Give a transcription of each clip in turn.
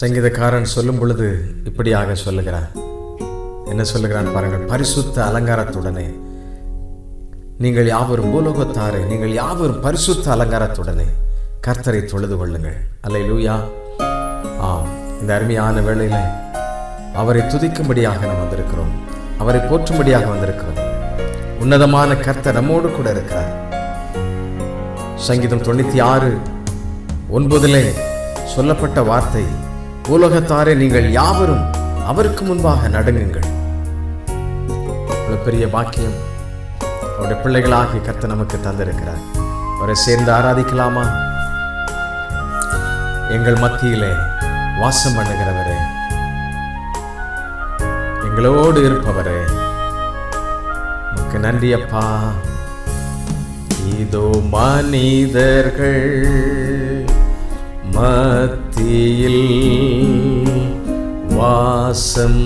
சங்கீதக்காரன் சொல்லும் பொழுது இப்படியாக சொல்லுகிறான். என்ன சொல்லுகிறான் பாருங்கள். பரிசுத்த அலங்காரத்துடனே நீங்கள் யாவரும், பூலோகத்தாரே நீங்கள் யாவரும் பரிசுத்த அலங்காரத்துடனே கர்த்தரை தொழுது கொள்ளுங்கள். அல்லேலூயா. ஆம், இந்த அருமையான வேளையில அவரை துதிக்கும்படியாக நாம் வந்திருக்கிறோம். அவரை போற்றும்படியாக வந்திருக்கிறோம். உன்னதமான கர்த்தர் நம்மோடு கூட இருக்கிறார். சங்கீதம் 96:9 சொல்லப்பட்ட வார்த்தை, பூலோகத்தாரே நீங்கள் யாவரும் அவருக்கு முன்பாக நடுங்குங்கள். பெரிய பாக்கியம் அவருடைய பிள்ளைகளாகி கர்த்தர் நமக்கு தந்திருக்கிறார். அவரை சேர்ந்து ஆராதிக்கலாமா? எங்கள் மத்தியிலே வாசம் பண்ணுகிறவரே, எங்களோடு இருப்பவரே, உமக்கு நன்றி அப்பா. இதோ மனிதர்கள் மத்தியில் வாசம்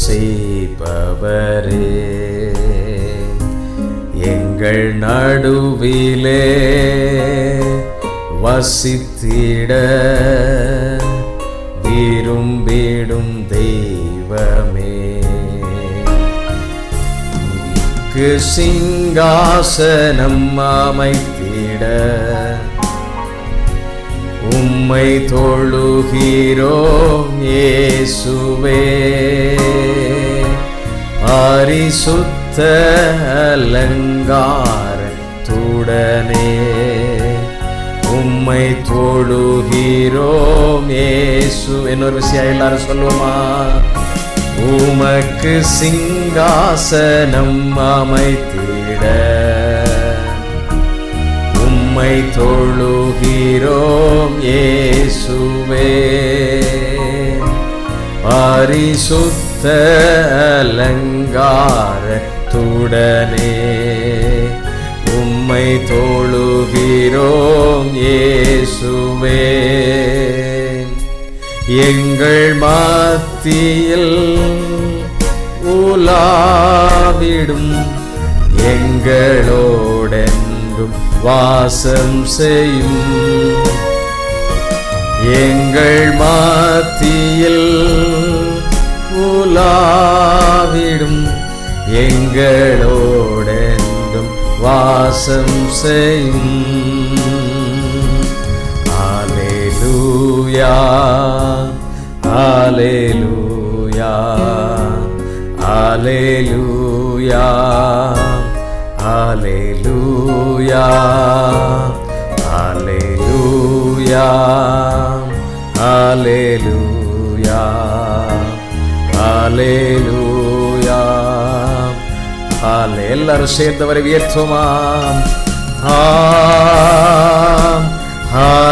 செய்பவரே, எங்கள் நடுவிலே வசித்திட விரும்பிடும் தெய்வமே, சிங்காசனம் அமைத்திட உம்மை தொழுகிறோம் இயேசுவே. பரிசுத்த அலங்காரத்துடனே உம்மை தொழுகிறோம் இயேசு. இன்னொரு விஷயம் எல்லாரும் சொல்லுவோமா? உமக்கு சிங்காசனம் அமைத்திட உம்மை தொழுகிறோம் இயேசுவே. பரிசுத்த அலங்காரத்துடனே உம்மை தொழுகிறோம் இயேசுவே. எங்கள் மத்தியில் உலாவிடும், எங்களோடென்றும் வாசம் செய்யும். எங்கள் மத்தியில் உலாவிடும், எங்களோடென்றும் வாசம் செய்யும். அல்லேலூயா, அல்லேலூயா, அல்லேலூயா, அல்லேலூயா, அல்லேலூயா, அல்லேலூயா, அல்லேலூயா. எல்லாரும் சேர்ந்தவரை உயர்த்துமா?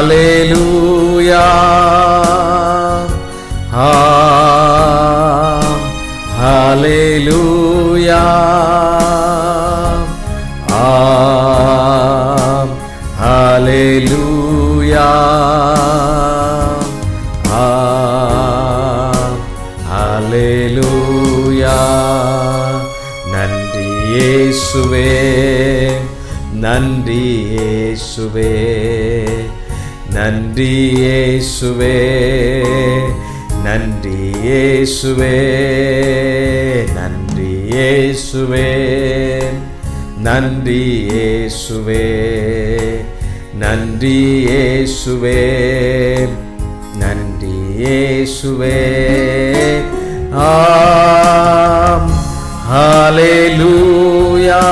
ஹல்லேலூயா, ஹல்லேலூயா, ஹல்லேலூயா, ஹல்லேலூயா. நன்றி இயேசுவே, நன்றி இயேசுவே, நன்றி இயேசுவே, நன்றி இயேசுவே, நன்றி இயேசுவே, நன்றி இயேசுவே, நன்றி இயேசுவே, நன்றி இயேசுவே. ஆம், ஹல்லேலூயா,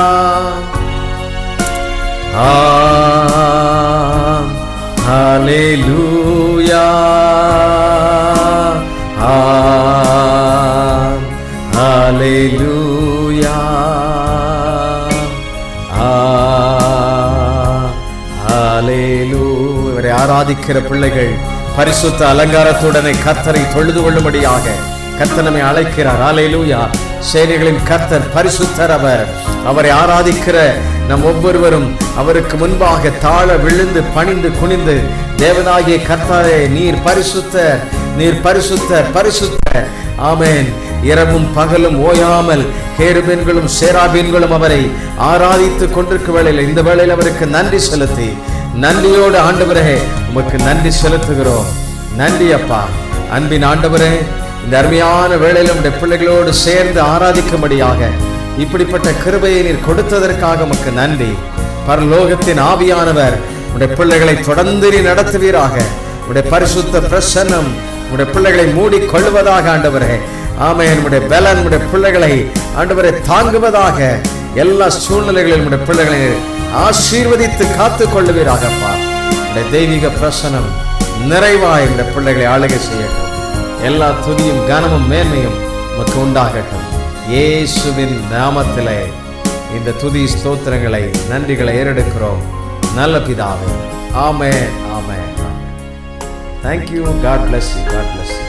ஆம், ஹல்லேலூயா, ஆம், ஹல்லேலூயா, ஆம், ஹல்லேலூயா. இவரை ஆராதிக்கிற பிள்ளைகள் பரிசுத்த அலங்காரத்துடனே கர்த்தரை தொழுது கொள்ளும்படியாக கர்த்தர் நம்மை அழைக்கிறார். அல்லேலூயா. சேனைகளின் கர்த்தர் பரிசுத்தர். அவரை ஆராதிக்கிற நம் ஒவ்வொருவரும் அவருக்கு முன்பாக தாழ விழுந்து பணிந்து குனிந்து, தேவனாகிய கர்த்தாவே நீர் பரிசுத்தர், நீர் பரிசுத்தர், பரிசுத்தர். ஆமென். இரவும் பகலும் ஓயாமல் கேருபீன்களும் சேராபீன்களும் அவரை ஆராதித்துக் கொண்டிருக்கும் வேளையில், இந்த வேளையில் அவருக்கு நன்றி செலுத்தி, நன்றியோடு ஆண்டவரே உமக்கு நன்றி செலுத்துகிறோம். நன்றி அப்பா. அன்பின் ஆண்டவரே, இந்த அருமையான வேளையில் உம்முடைய பிள்ளைகளோடு சேர்ந்து ஆராதிக்கும்படியாக இப்படிப்பட்ட கிருபையை நீர் கொடுத்ததற்காக உமக்கு நன்றி. பரலோகத்தின் ஆவியானவர் உடைய பிள்ளைகளை தொடர்ந்து நீ நடத்துவீராக. உடைய பரிசுத்த பிரசன்னம் உடைய பிள்ளைகளை மூடி கொள்வதாக ஆண்டவரே. ஆமென். உடைய பலன் உடைய பிள்ளைகளை ஆண்டவரை தாங்குவதாக. எல்லா சூழ்நிலைகளிலும் உடைய பிள்ளைகளை ஆசீர்வதித்து காத்துக் கொள்ளுவீராகப்பா. உடைய தெய்வீக பிரசன்னம் நிறைவாய் உடைய பிள்ளைகளை ஆளுகை செய்யட்டும். எல்லா துதியும் கனமும் மேன்மையும் உமக்கு உண்டாகட்டும். இயேசுவின் நாமத்திலே இந்த துதி ஸ்தோத்திரங்களை நன்றிகளை ஏறெடுக்கிறோம் நல்ல பிதாவே. ஆமென், ஆமென். Thank you. God bless you. God bless you.